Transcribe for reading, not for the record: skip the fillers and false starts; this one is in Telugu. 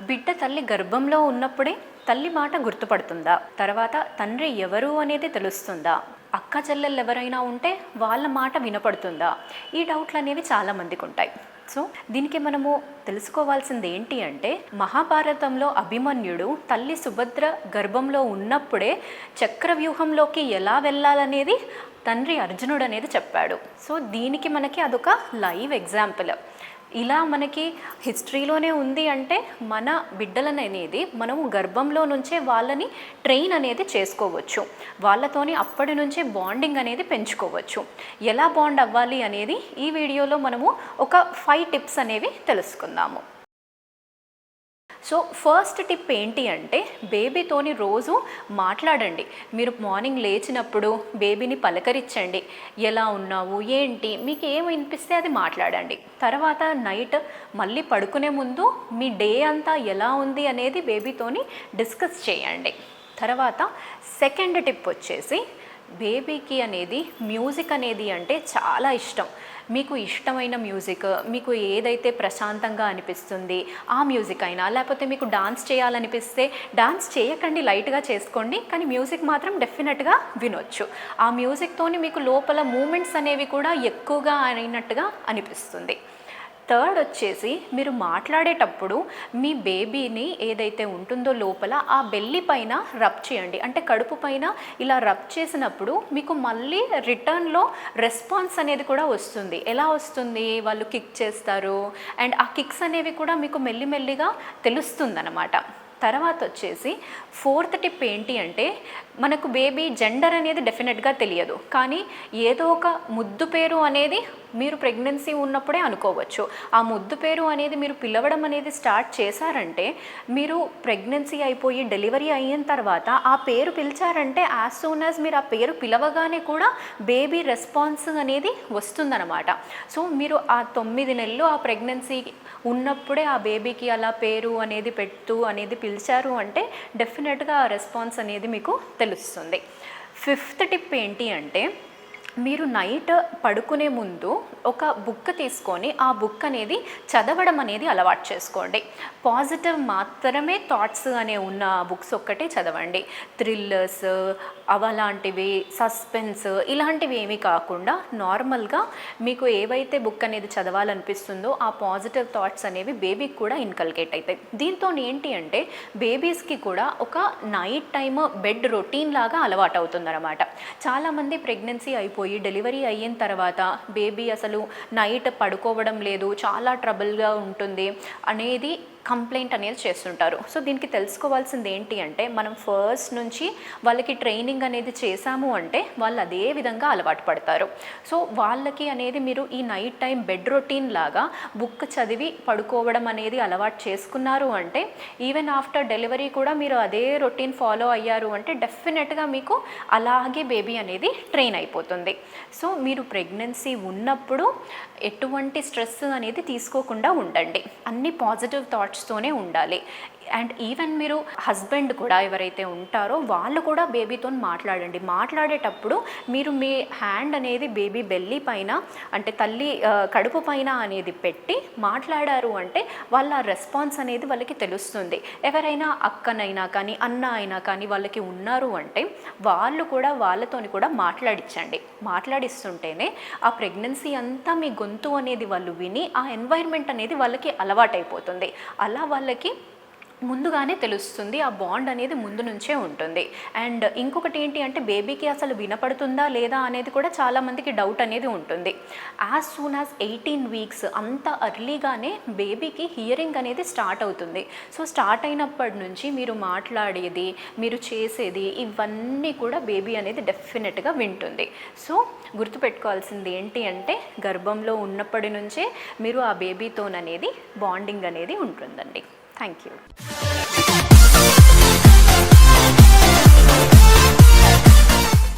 బిడ్డ తల్లి గర్భంలో ఉన్నప్పుడే తల్లి మాట గుర్తుపడుతుందా? తర్వాత తండ్రి ఎవరు అనేది తెలుస్తుందా? అక్క చెల్లెళ్ళు ఎవరైనా ఉంటే వాళ్ళ మాట వినపడుతుందా? ఈ డౌట్లు అనేవి చాలామందికి ఉంటాయి. సో దీనికి మనము తెలుసుకోవాల్సింది ఏంటి అంటే, మహాభారతంలో అభిమన్యుడు తల్లి సుభద్ర గర్భంలో ఉన్నప్పుడే చక్రవ్యూహంలోకి ఎలా వెళ్ళాలనేది తండ్రి అర్జునుడు అనేది చెప్పాడు. సో దీనికి మనకి అదొక లైవ్ ఎగ్జాంపుల్. ఇలా మనకి హిస్టరీలోనే ఉంది అంటే మన బిడ్డలను అనేది మనము గర్భంలో నుంచే వాళ్ళని ట్రైన్ అనేది చేసుకోవచ్చు, వాళ్ళతోని అప్పటి నుంచే బాండింగ్ అనేది పెంచుకోవచ్చు. ఎలా బాండ్ అవ్వాలి అనేది ఈ వీడియోలో మనము ఒక 5 టిప్స్ అనేవి తెలుసుకుందాము. సో ఫస్ట్ టిప్ ఏంటి అంటే, బేబీతోని రోజు మాట్లాడండి. మీరు మార్నింగ్ లేచినప్పుడు బేబీని పలకరించండి, ఎలా ఉన్నావు ఏంటి, మీకు ఏం వినిపిస్తే అది మాట్లాడండి. తర్వాత నైట్ మళ్ళీ పడుకునే ముందు మీ డే అంతా ఎలా ఉంది అనేది బేబీతోని డిస్కస్ చేయండి. తర్వాత సెకండ్ టిప్ వచ్చేసి, బేబీకి అనేది మ్యూజిక్ అనేది అంటే చాలా ఇష్టం. మీకు ఇష్టమైన మ్యూజిక్, మీకు ఏదైతే ప్రశాంతంగా అనిపిస్తుంది ఆ మ్యూజిక్ అయినా, లేకపోతే మీకు డాన్స్ చేయాలనిపిస్తే డాన్స్ చేయకండి, లైట్గా చేసుకోండి, కానీ మ్యూజిక్ మాత్రం డెఫినెట్గా వినొచ్చు. ఆ మ్యూజిక్తోని మీకు లోపల మూమెంట్స్ అనేవి కూడా ఎక్కువగా అయినట్టుగా అనిపిస్తుంది. థర్డ్ వచ్చేసి, మీరు మాట్లాడేటప్పుడు మీ బేబీని ఏదైతే ఉంటుందో లోపల ఆ బెల్లి పైన రబ్ చేయండి. అంటే కడుపు పైన ఇలా రబ్ చేసినప్పుడు మీకు మళ్ళీ రిటర్న్లో రెస్పాన్స్ అనేది కూడా వస్తుంది. ఎలా వస్తుంది? వాళ్ళు కిక్ చేస్తారు అండ్ ఆ కిక్స్ అనేవి కూడా మీకు మెల్లిమెల్లిగా తెలుస్తుందన్నమాట. తర్వాత వచ్చేసి ఫోర్త్ టిప్ ఏంటి అంటే, మనకు బేబీ జెండర్ అనేది డెఫినెట్గా తెలియదు, కానీ ఏదో ఒక ముద్దు పేరు అనేది మీరు ప్రెగ్నెన్సీ ఉన్నప్పుడే అనుకోవచ్చు. ఆ ముద్దు పేరు అనేది మీరు పిలవడం అనేది స్టార్ట్ చేశారంటే, మీరు ప్రెగ్నెన్సీ అయిపోయి డెలివరీ అయిన తర్వాత ఆ పేరు పిలిచారంటే యాజ్ సూన్ యాజ్ మీరు ఆ పేరు పిలవగానే కూడా బేబీ రెస్పాన్స్ అనేది వస్తుందన్నమాట. సో మీరు ఆ 9 నెలలు ఆ ప్రెగ్నెన్సీ ఉన్నప్పుడే ఆ బేబీకి అలా పేరు అనేది పెట్టు అనేది పిలిచారు అంటే డెఫినెట్గా ఆ రెస్పాన్స్ అనేది మీకు తెలుస్తుంది. ఫిఫ్త్ టిప్ ఏంటి అంటే, మీరు నైట్ పడుకునే ముందు ఒక బుక్ తీసుకొని ఆ బుక్ అనేది చదవడం అనేది అలవాటు చేసుకోండి. పాజిటివ్ మాత్రమే థాట్స్ అనే ఉన్న బుక్స్ ఒక్కటే చదవండి. థ్రిల్లర్స్ అవలాంటివి, సస్పెన్స్ ఇలాంటివి ఏమీ కాకుండా నార్మల్గా మీకు ఏవైతే బుక్ అనేది చదవాలనిపిస్తుందో ఆ పాజిటివ్ థాట్స్ అనేవి బేబీకి కూడా ఇన్కల్కేట్ అవుతాయి. దీంతో ఏంటి అంటే, బేబీస్కి కూడా ఒక నైట్ టైమ్ బెడ్ రొటీన్ లాగా అలవాటు అవుతుందన్నమాట. చాలామంది ప్రెగ్నెన్సీ అయిపోయి డెలివరీ అయిన తర్వాత బేబీ అసలు నైట్ పడుకోవడం లేదు, చాలా ట్రబుల్గా ఉంటుంది అనేది కంప్లైంట్ అనేది చేస్తుంటారు. సో దీనికి తెలుసుకోవాల్సింది ఏంటి అంటే, మనం ఫస్ట్ నుంచి వాళ్ళకి ట్రైనింగ్ అనేది చేశాము అంటే వాళ్ళు అదే విధంగా అలవాటు పడతారు. సో వాళ్ళకి అనేది మీరు ఈ నైట్ టైం బెడ్ రొటీన్ లాగా బుక్ చదివి పడుకోవడం అనేది అలవాటు చేసుకున్నారు అంటే, ఈవెన్ ఆఫ్టర్ డెలివరీ కూడా మీరు అదే రొటీన్ ఫాలో అయ్యారు అంటే డెఫినెట్గా మీకు అలాగే బేబీ అనేది ట్రైన్ అయిపోతుంది. సో మీరు ప్రెగ్నెన్సీ ఉన్నప్పుడు ఎటువంటి స్ట్రెస్ అనేది తీసుకోకుండా ఉండండి, అన్ని పాజిటివ్ థాట్స్తోనే ఉండాలి. అండ్ ఈవెన్ మీరు హస్బెండ్ కూడా ఎవరైతే ఉంటారో వాళ్ళు కూడా బేబీతో మాట్లాడండి. మాట్లాడేటప్పుడు మీరు మీ హ్యాండ్ అనేది బేబీ బెల్లీ పైన, అంటే తల్లి కడుపు పైన అనేది పెట్టి మాట్లాడారు అంటే వాళ్ళ రెస్పాన్స్ అనేది వాళ్ళకి తెలుస్తుంది. ఎవరైనా అక్కనైనా కానీ అన్న అయినా కానీ వాళ్ళకి ఉన్నారు అంటే వాళ్ళు కూడా వాళ్ళతోని కూడా మాట్లాడించండి. మాట్లాడిస్తుంటేనే ఆ ప్రెగ్నెన్సీ అంతా మీ గొంతు అనేది వాళ్ళు విని ఆ ఎన్వైర్న్మెంట్ అనేది వాళ్ళకి అలవాటైపోతుంది. అలా వాళ్ళకి ముందుగానే తెలుస్తుంది, ఆ బాండ్ అనేది ముందు నుంచే ఉంటుంది. అండ్ ఇంకొకటి ఏంటి అంటే, బేబీకి అసలు వినపడుతుందా లేదా అనేది కూడా చాలామందికి డౌట్ అనేది ఉంటుంది. యాజ్ సూన్ యాజ్ 18 వీక్స్ అంత అర్లీగానే బేబీకి హియరింగ్ అనేది స్టార్ట్ అవుతుంది. సో స్టార్ట్ అయినప్పటి నుంచి మీరు మాట్లాడేది, మీరు చేసేది ఇవన్నీ కూడా బేబీ అనేది డెఫినెట్గా వింటుంది. సో గుర్తుపెట్టుకోవాల్సింది ఏంటి అంటే, గర్భంలో ఉన్నప్పటి నుంచే మీరు ఆ బేబీతోననేది బాండింగ్ అనేది ఉంటుందండి. Thank you.